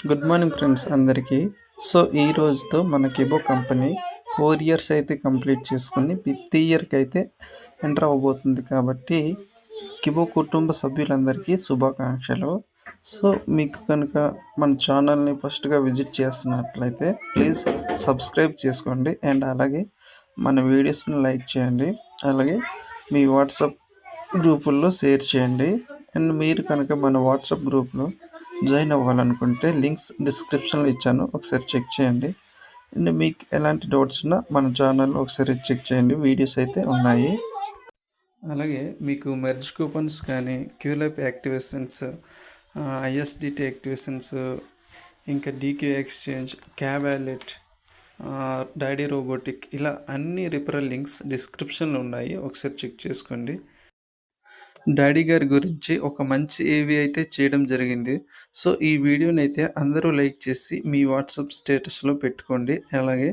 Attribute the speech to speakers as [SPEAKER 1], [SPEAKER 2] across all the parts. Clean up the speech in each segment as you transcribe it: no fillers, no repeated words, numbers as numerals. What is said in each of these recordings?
[SPEAKER 1] Good morning friends అందరికీ. So ఈ రోజుతో మన కిబో కంపెనీ 4 ఇయర్స్ అయితే కంప్లీట్ చేసుకుని 5th ఇయర్కి అయితే ఎంటర్ అవ్వబోతుంది. కాబట్టి కిబో కుటుంబ సభ్యులందరికీ శుభాకాంక్షలు. సో మీకు కనుక మన ఛానల్ని ఫస్ట్గా విజిట్ చేస్తున్నట్లయితే ప్లీజ్ సబ్స్క్రైబ్ చేసుకోండి అండ్ అలాగే మన వీడియోస్ని లైక్ చేయండి. అలాగే మీ వాట్సాప్ గ్రూపుల్లో షేర్ చేయండి. అండ్ మీరు కనుక మన వాట్సాప్ గ్రూప్లో జాయిన్ అవ్వాలనుకుంటే లింక్స్ డిస్క్రిప్షన్లో ఇచ్చాను, ఒకసారి చెక్ చేయండి. అండ్ మీకు ఎలాంటి డౌట్స్ ఉన్నా మన ఛానల్లో ఒకసారి చెక్ చేయండి, వీడియోస్ అయితే ఉన్నాయి. అలాగే మీకు మెర్జ్ కూపన్స్ కానీ, క్యూలైప్ యాక్టివేషన్స్, ఐఎస్డిటీ యాక్టివేషన్స్, ఇంకా డీక్యూ ఎక్స్చేంజ్, క్యాబ్ వ్యాలెట్, డాడీ రోబోటిక్, ఇలా అన్ని రిఫరల్ లింక్స్ డిస్క్రిప్షన్లో ఉన్నాయి, ఒకసారి చెక్ చేసుకోండి. డాడీ గారి గురించి ఒక మంచి ఏవి అయితే చేయడం జరిగింది. సో ఈ వీడియోని అయితే అందరూ లైక్ చేసి మీ వాట్సాప్ స్టేటస్లో పెట్టుకోండి. అలాగే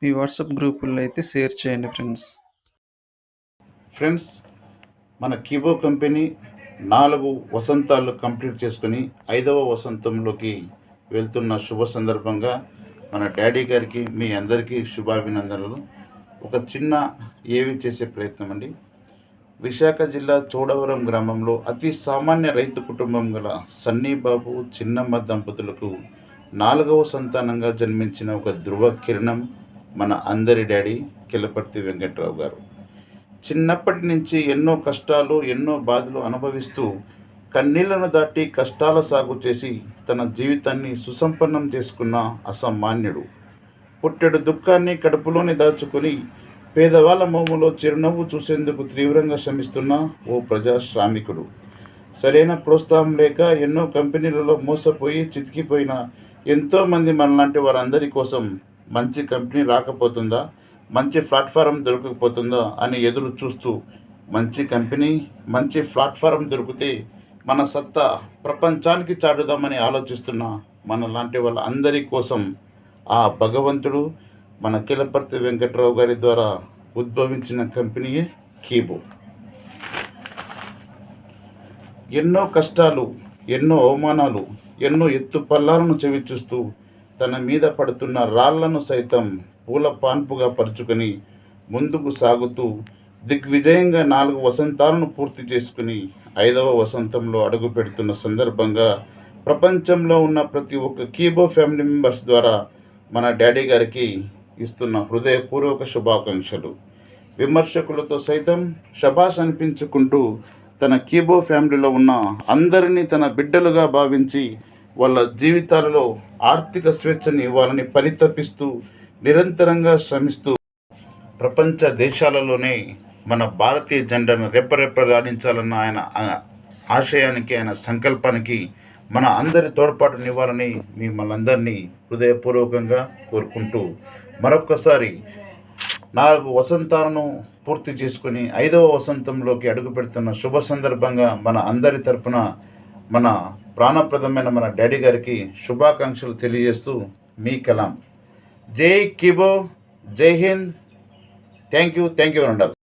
[SPEAKER 1] మీ వాట్సాప్ గ్రూపుల్లో అయితే షేర్ చేయండి
[SPEAKER 2] ఫ్రెండ్స్. మన కిబో కంపెనీ 4 వసంతాలు కంప్లీట్ చేసుకుని 5వ వసంతంలోకి వెళ్తున్న శుభ సందర్భంగా మన డాడీ గారికి మీ అందరికీ శుభాభినందనలు. ఒక చిన్న ఏవి చేసే ప్రయత్నం అండి. విశాఖ జిల్లా చోడవరం గ్రామంలో అతి సామాన్య రైతు కుటుంబం గల సన్నీబాబు, చిన్నమ్మ దంపతులకు 4వ సంతానంగా జన్మించిన ఒక ధృవ కిరణం మన అందరి డాడీ కిలపర్తి వెంకట్రావు గారు. చిన్నప్పటి నుంచి ఎన్నో కష్టాలు, ఎన్నో బాధలు అనుభవిస్తూ కన్నీళ్లను దాటి కష్టాల సాగు చేసి తన జీవితాన్ని సుసంపన్నం చేసుకున్న అసామాన్యుడు. పుట్టెడు దుఃఖాన్ని కడుపులోని దాచుకొని పేదవాళ్ళ మోములో చిరునవ్వు చూసేందుకు తీవ్రంగా శ్రమిస్తున్న ఓ ప్రజాశ్రామికుడు. సరైన ప్రోత్సాహం లేక ఎన్నో కంపెనీలలో మోసపోయి చితికిపోయిన ఎంతోమంది మనలాంటి వారందరి కోసం మంచి కంపెనీ రాకపోతుందా, మంచి ప్లాట్ఫారం దొరకకపోతుందా అని ఎదురు చూస్తూ మంచి కంపెనీ, మంచి ప్లాట్ఫారం దొరికితే మన సత్తా ప్రపంచానికి చాటుదామని ఆలోచిస్తున్న మనలాంటి వాళ్ళందరి కోసం ఆ భగవంతుడు మన కిలపర్తి వెంకట్రావు గారి ద్వారా ఉద్భవించిన కంపెనీయే కీబో. ఎన్నో కష్టాలు, ఎన్నో అవమానాలు, ఎన్నో ఎత్తు పల్లాలను చవిచూస్తూ తన మీద పడుతున్న రాళ్లను సైతం పూల పాన్పుగా పరుచుకొని ముందుకు సాగుతూ దిగ్విజయంగా 4 వసంతాలను పూర్తి చేసుకుని 5వ వసంతంలో అడుగు పెడుతున్న సందర్భంగా ప్రపంచంలో ఉన్న ప్రతి ఒక్క కీబో ఫ్యామిలీ మెంబర్స్ ద్వారా మన డాడీ గారికి ఇస్తున్న హృదయపూర్వక శుభాకాంక్షలు. విమర్శకులతో సైతం శభాష్ అనిపించుకుంటూ తన కీబో ఫ్యామిలీలో ఉన్న అందరినీ తన బిడ్డలుగా భావించి వాళ్ళ జీవితాలలో ఆర్థిక స్వేచ్ఛని ఇవ్వాలని పరితపిస్తూ నిరంతరంగా శ్రమిస్తూ ప్రపంచ దేశాలలోనే మన భారతీయ జెండాను రెప్పరెప్పలాడించాలన్న ఆయన ఆశయానికి, ఆయన సంకల్పానికి మన అందరి తోడ్పాటునివ్వాలని మిమ్మల్ని అందరినీ హృదయపూర్వకంగా కోరుకుంటూ మరొక్కసారి 4 వసంతాలను పూర్తి చేసుకుని 5వ వసంతంలోకి అడుగు పెడుతున్న శుభ సందర్భంగా మన అందరి తరపున మన ప్రాణప్రదమైన మన డాడీ గారికి శుభాకాంక్షలు తెలియజేస్తూ మీ కలాం. జై కిబో, జై హింద్. థ్యాంక్ యూ అన్నారు.